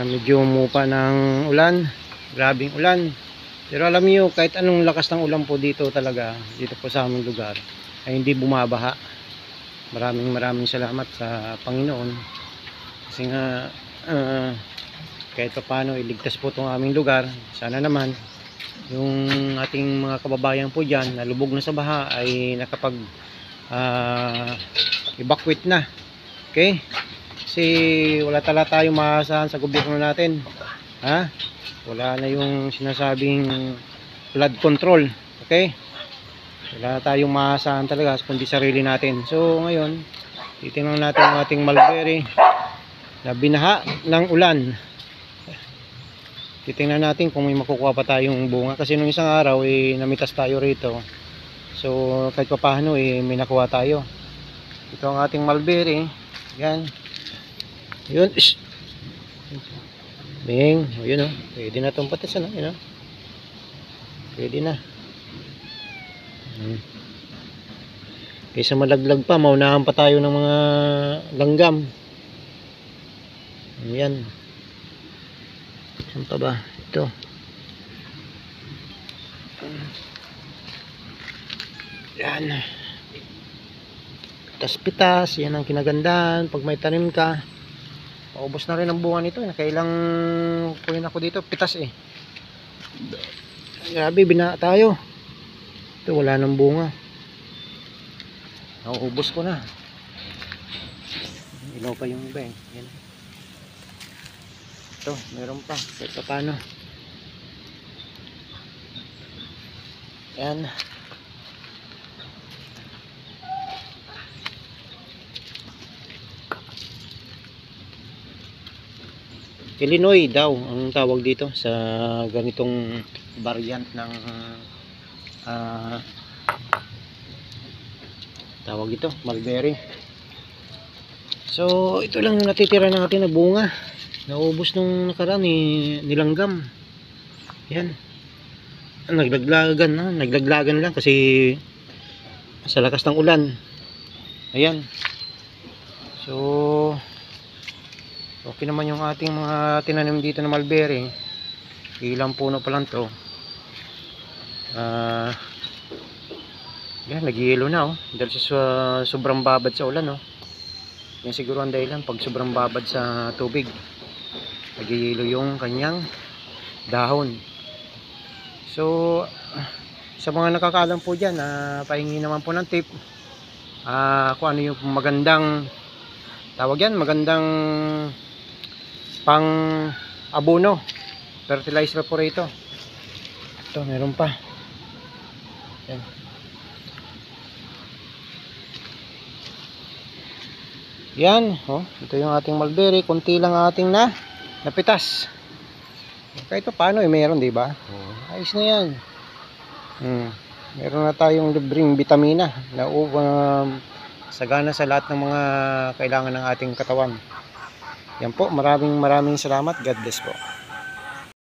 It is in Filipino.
Medyo umupa ng ulan, grabing ulan. Pero alam niyo, kahit anong lakas ng ulan po dito talaga, dito po sa aming lugar, ay hindi bumabaha. Maraming salamat sa Panginoon. Kasi nga, kahit pa paano iligtas po itong aming lugar. Sana naman, yung ating mga kababayan po dyan, na lubog na sa baha, ay nakapag evacuate na. Okay? Kasi wala talaga tayong maasahan sa gobyerno natin. Wala na yung sinasabing flood control. Okay? Wala tayong maasahan talaga kundi sarili natin. So ngayon, titingnan natin ang ating mulberry na binaha ng ulan. Titingnan natin kung may makukuha pa tayong bunga. Kasi nung isang araw, namitas tayo rito. So kahit pa paano, may nakuha tayo. Ito ang ating mulberry. Yan. Yun. Bing. O yun o. Pwede na itong patisan o. Yun o. Pwede na. Kaysa malaglag pa, maunahan pa tayo ng mga langgam. Ayan. Saan pa ba? Ito. Yan. Pitas-pitas. Yan ang kinagandahan. Pag may tanim ka, maubos na rin ang bunga nito. Nakailang kunin ako dito. Pitas eh. Grabe, bina tayo. Ito, wala nang bunga. Nauubos ko na. Ilaw pa yung iba eh. Yan. Ito, meron pa. Ito paano. Yan. Illinois daw ang tawag dito sa ganitong variant ng tawag ito, mulberry. So ito lang yung natitira natin na bunga. Naubos nung nakaraan nilanggam. Yan. Naglaglagan lang kasi sa lakas ng ulan. Ayan. So okay naman yung ating mga tinanim dito na mulberry. Ilang puno pa lang to. Yan, nag-yelo na dahil sa sobrang babad sa ulan yan siguro ang dahilan pag sobrang babad sa tubig, nag-yelo yung kanyang dahon. So sa mga nakakaalam po dyan, pahingi naman po ng tip kung ano yung magandang tawag yan, magandang pang abono, fertilizer po rito. Ito, meron pa. Yan. Yan, ito yung ating mulberry. Kunti lang ating napitas. Kahit pa paano meron, di ba? Ayos na yan. Meron na tayong libreng vitamina na sagana sa lahat ng mga kailangan ng ating katawan. Yan po, maraming salamat. God bless po.